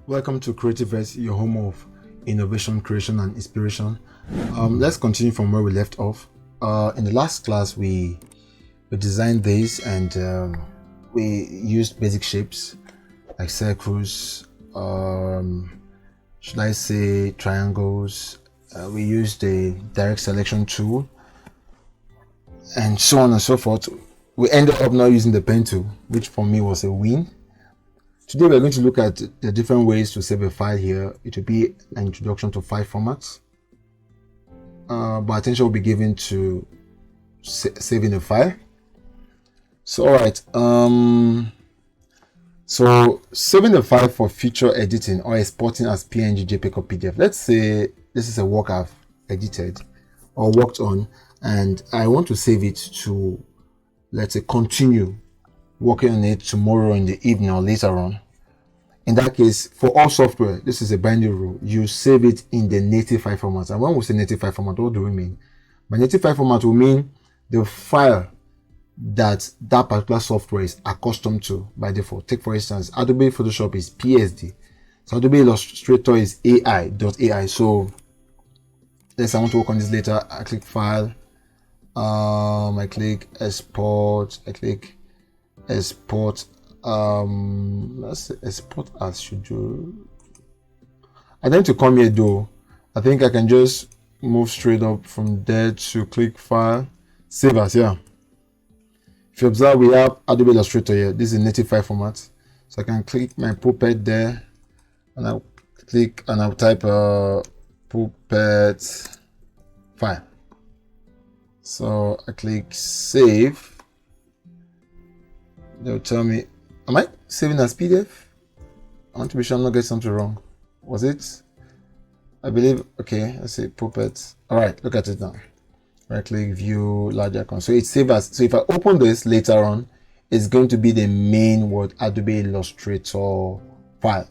Welcome to Cre8tiverse, your home of innovation, creation, and inspiration. Let's continue from where we left off. In the last class, we designed this and we used basic shapes like circles, should I say triangles. We used the direct selection tool and so on and so forth. We ended up now using the pen tool, which for me was a win. Today we're going to look at the different ways to save a file here. It will be an introduction to file formats, but attention will be given to saving a file. So alright, so saving a file for future editing or exporting as PNG, JPEG or PDF. Let's say this is a work I've edited or worked on and I want to save it to, let's say, continue working on it tomorrow in the evening or later on. In that case, for all software, this is a binary rule. You save it in the native file format. And when we say native file format, what do we mean? By native file format, we mean the file that particular software is accustomed to by default. Take for instance, Adobe Photoshop is PSD. So Adobe Illustrator is AI.ai. So let's say I want to work on this later. I click File. I click Export. I click Export. Let's say export as schedule. I need to come here though. I think I can just move straight up from there to click File, Save As. Yeah, if you observe, we have Adobe Illustrator here. This is a native file format, so I can click my Puppet there and I'll click and I'll type Puppet file. So I click Save. They'll tell me, am I saving as PDF? I want to be sure I'm not getting something wrong. Was it? I believe, okay, let's say Puppet. All right, look at it now. Right click, view, large icon. So it's saved as, so if I open this later on, it's going to be the main Adobe Illustrator file.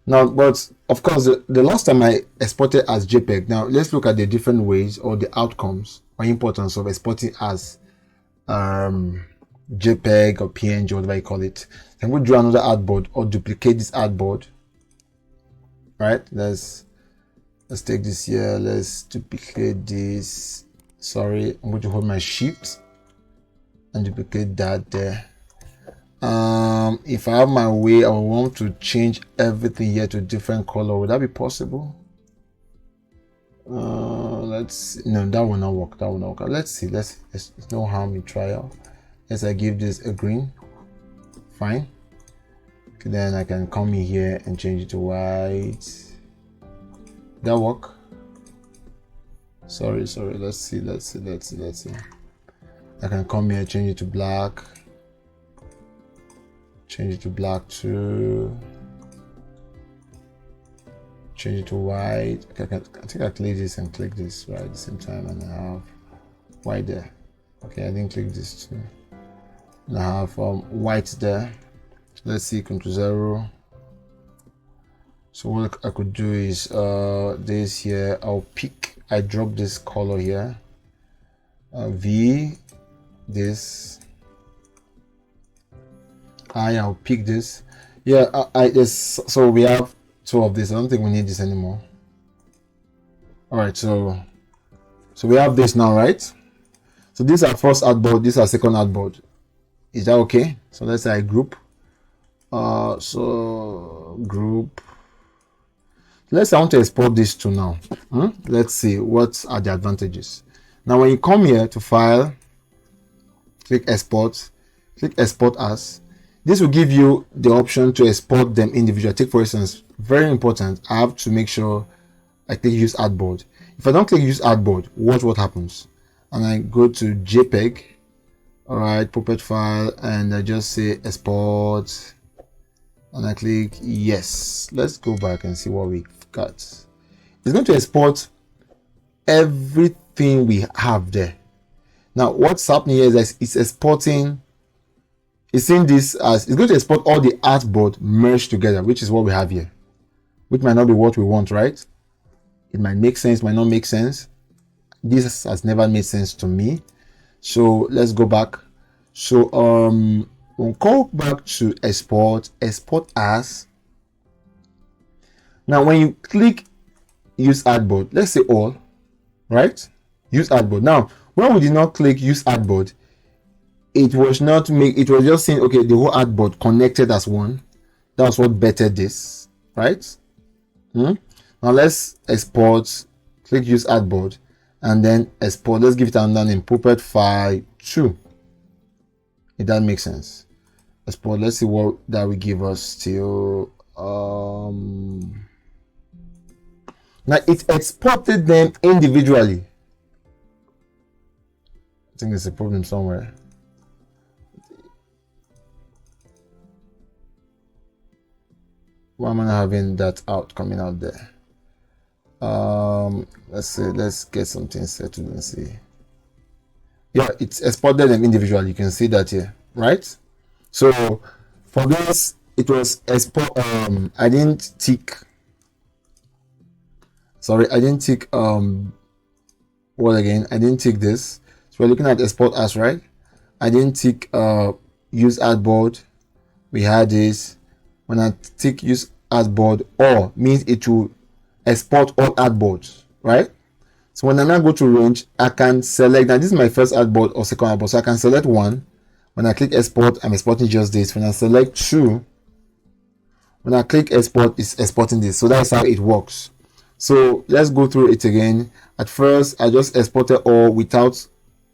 Now, but of course, the last time I exported as JPEG. Now, let's look at the different ways or the outcomes or importance of exporting as JPEG or PNG, whatever you call it. Then we'll draw another artboard or duplicate this artboard. Right? Let's take this here. Let's duplicate this. Sorry, I'm going to hold my shift and duplicate that there. If I have my way, I want to change everything here to a different color. Would that be possible? No, that will not work. That will not work. Let's see. There's no harm in trial. Let's I give this a green. Fine. Okay, then I can come in here and change it to white. That work? Sorry. Let's see. I can come here, change it to black. Change it to black too. Change it to white. Okay, I think I click this and click this right at the same time, and I have white there. Okay, I didn't click this too. And I have white there. So let's see, Ctrl 0. So what I could do is this here. I drop this color here. V, this. I'll pick this. Yeah, so we have two of this. I don't think we need this anymore. All right, so we have this now, right? So this is our first artboard. This is our second artboard. Is that okay? So let's say I group. So group. Let's say I want to export this to now. Let's see what are the advantages. Now when you come here to File, click Export, click Export As. This will give you the option to export them individually. Take for instance, very important, I have to make sure I click Use Artboard. If I don't click Use Artboard, watch what happens. And I go to JPEG, all right, Puppet file, and I just say Export, and I click Yes. Let's go back and see what we got. It's going to export everything we have there. Now, what's happening here is that it's exporting. It's saying this as it's going to export all the artboard merged together, which is what we have here, which might not be what we want, right? It might make sense, might not make sense. This has never made sense to me. So let's go back. So we'll go back to export as. Now when you click use artboard, let's say all, right? Use artboard. Now when we did not click use artboard, it was just saying okay, the whole artboard connected as one. That's what bettered this, right? Now let's export, click use artboard, and then export. Let's give it another name, puppet file 2. If that makes sense. Export. Let's see what that will give us still. Now it exported them individually. I think there's a problem somewhere. Why am I not having that coming out there? Let's see, let's get something settled and see. Yeah, it's exported them individually. You can see that here, right? So for this, it was export. I didn't tick. Sorry, I didn't tick. What again? I didn't tick this. So we're looking at export as, right? I didn't tick use artboard. We had this. When I tick use artboard, or means it will export all artboards, right? So when I now go to range, I can select. Now this is my first artboard or second artboard, so I can select one. When I click export, I'm exporting just this. When I select 2, when I click export, it's exporting this. So that's how it works. So let's go through it again. At first, I just exported all without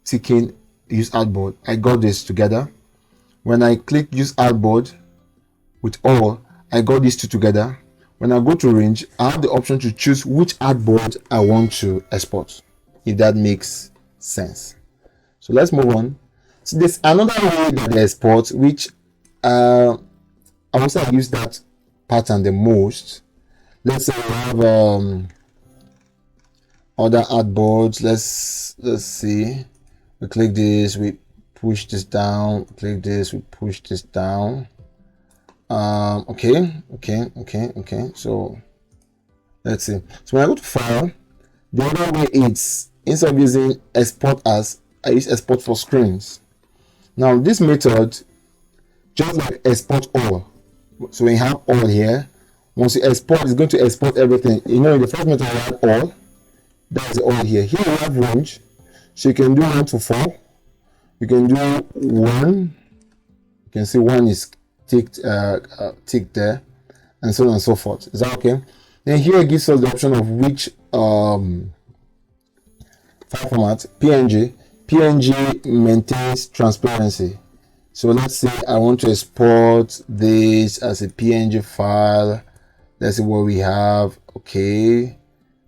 ticking use artboard. I got this together. When I click use artboard with all, I got these two together. When I go to range, I have the option to choose which artboard I want to export, if that makes sense. So let's move on. So there's another way that they export, which I would say I use that pattern the most. Let's say we have other artboards. Let's see. We click this, we push this down. Click this, we push this down. Okay. So let's see. So when I go to file, the other way is instead of using export as, I use export for screens. Now this method, just like export all. So when you have all here, once you export, it's going to export everything. You know, in the first method we have all. That is all here. Here we have range. So you can do 1 to 4. You can do 1. You can see 1 is ticked there, and so on and so forth. Is that okay? Then here it gives us the option of which file format. PNG maintains transparency. So let's say I want to export this as a PNG file. Let's see what we have. Okay,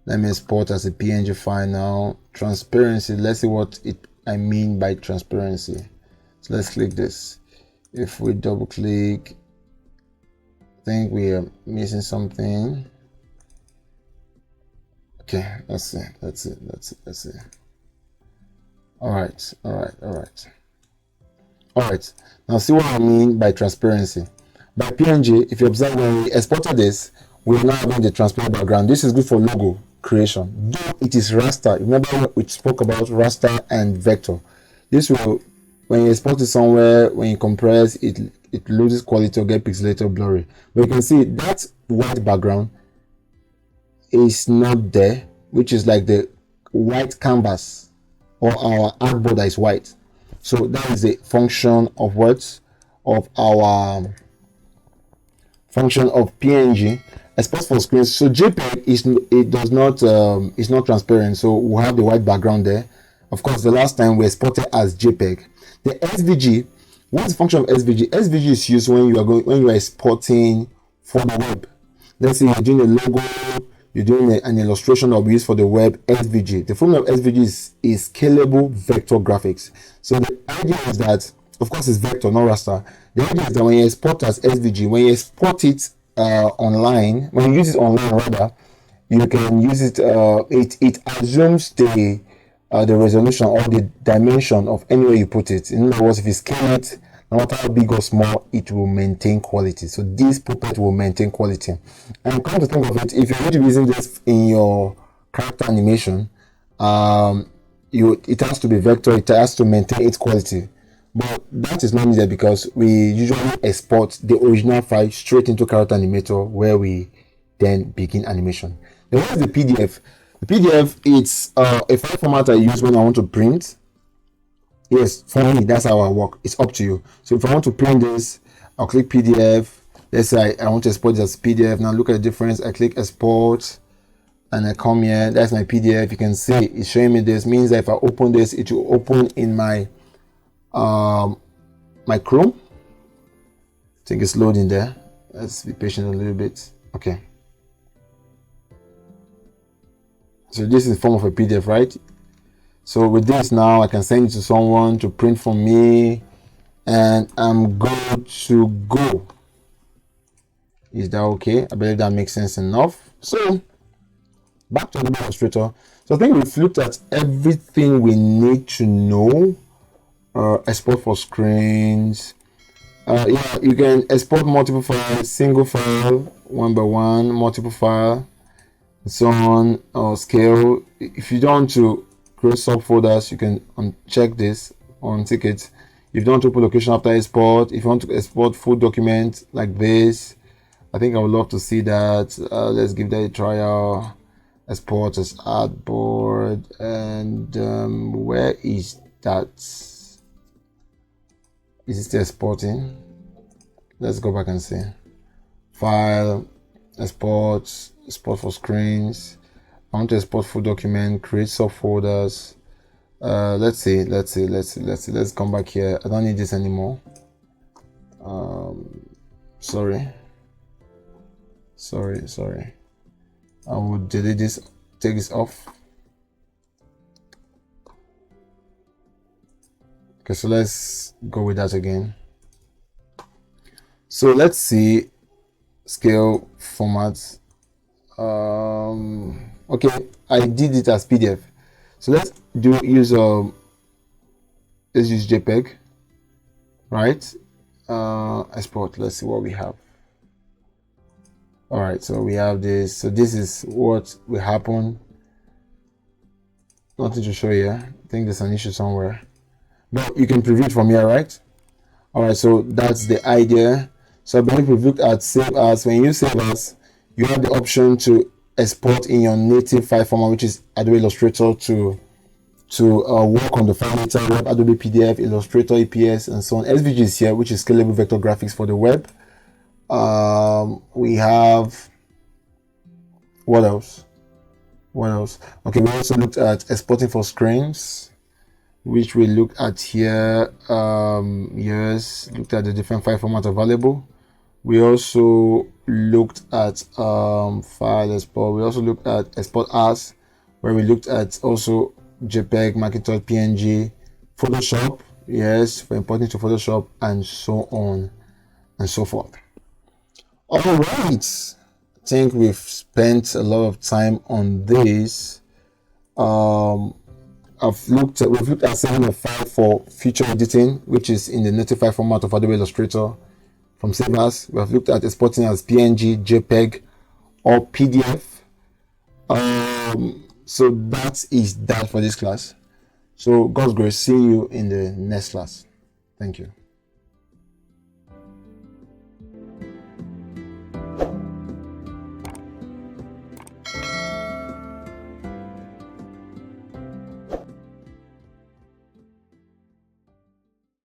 let me export as a PNG file now. Transparency. Let's see what I mean by transparency. So let's click this. If we double click, I think we are missing something. Okay, let's see. All right. Now see what I mean by transparency. By PNG, if you observe, when we exported this, we are now having the transparent background. This is good for logo creation. Though it is raster. Remember we spoke about raster and vector. This will, when you export it somewhere, when you compress, it loses quality or get pixelated or blurry. But you can see that white background is not there, which is like the white canvas or our artboard that is white. So that is the function of what? Of our function of PNG. Export for screens. So JPEG is not transparent. So we'll have the white background there. Of course, the last time we exported as JPEG. The SVG, what's the function of SVG? SVG is used when you are exporting for the web. Let's say you're doing a logo, you're doing an illustration of use for the web. SVG. The formula of SVG is scalable vector graphics. So the idea is that, of course, it's vector, not raster. The idea is that when you export as SVG, when you export it online, when you use it online rather, you can use it. It assumes the resolution or the dimension of anywhere you put it. In other words, if you scale it, no matter how big or small, it will maintain quality. So this puppet will maintain quality. And come to think of it, if you're going to be using this in your character animation, it has to be vector, it has to maintain its quality. But that is not needed because we usually export the original file straight into Character Animator where we then begin animation. Then what is the PDF? The PDF, it's a file format I use when I want to print. Yes, for me, that's how I work. It's up to you. So if I want to print this, I'll click PDF. Let's say I want to export this as PDF. Now look at the difference. I click export and I come here. That's my PDF. You can see it's showing me this. Means that if I open this, it will open in my my Chrome. I think it's loading there. Let's be patient a little bit. Okay. So this is the form of a PDF, right? So with this now, I can send it to someone to print for me, and I'm good to go. Is that okay? I believe that makes sense enough. So back to Adobe Illustrator. So I think we've looked at everything we need to know. Export for screens. Yeah, you can export multiple files, single file, one by one, multiple file, and so on, or scale. If you don't want to create subfolders, you can uncheck this on tickets. If you don't want to put location after export, if you want to export full document like this, I think I would love to see that. Let's give that a trial. Export as artboard, and where is that? Is it still exporting? Let's go back and see. File, export for screens. I want to export full document, create subfolders. Let's see. Let's come back here. I don't need this anymore. Sorry. I will delete this, take this off. Okay, so let's go with that again. So let's see scale formats. Okay, I did it as PDF. So let's use JPEG, right? Export. Let's see what we have. All right, so we have this. So this is what will happen. Nothing to show here. I think there's an issue somewhere, but you can preview it from here, right? All right, so that's the idea. So I believe we've looked at save as. When you save as, you have the option to export in your native file format, which is Adobe Illustrator, to work on the file later, web, Adobe PDF, Illustrator, EPS, and so on. SVG is here, which is scalable vector graphics for the web. We have what else? Okay, we also looked at exporting for screens, which we looked at here. Yes, looked at the different file formats available. We also looked at file export. We also looked at export as, where we looked at also JPEG, Macintosh, PNG, Photoshop, yes, for importing to Photoshop, and so on and so forth. All right, I think we've spent a lot of time on this. We've looked at setting a file for future editing, which is in the native file format of Adobe Illustrator from Save As. We have looked at exporting as PNG, JPEG, or PDF. So that is that for this class. So God's grace, see you in the next class. Thank you.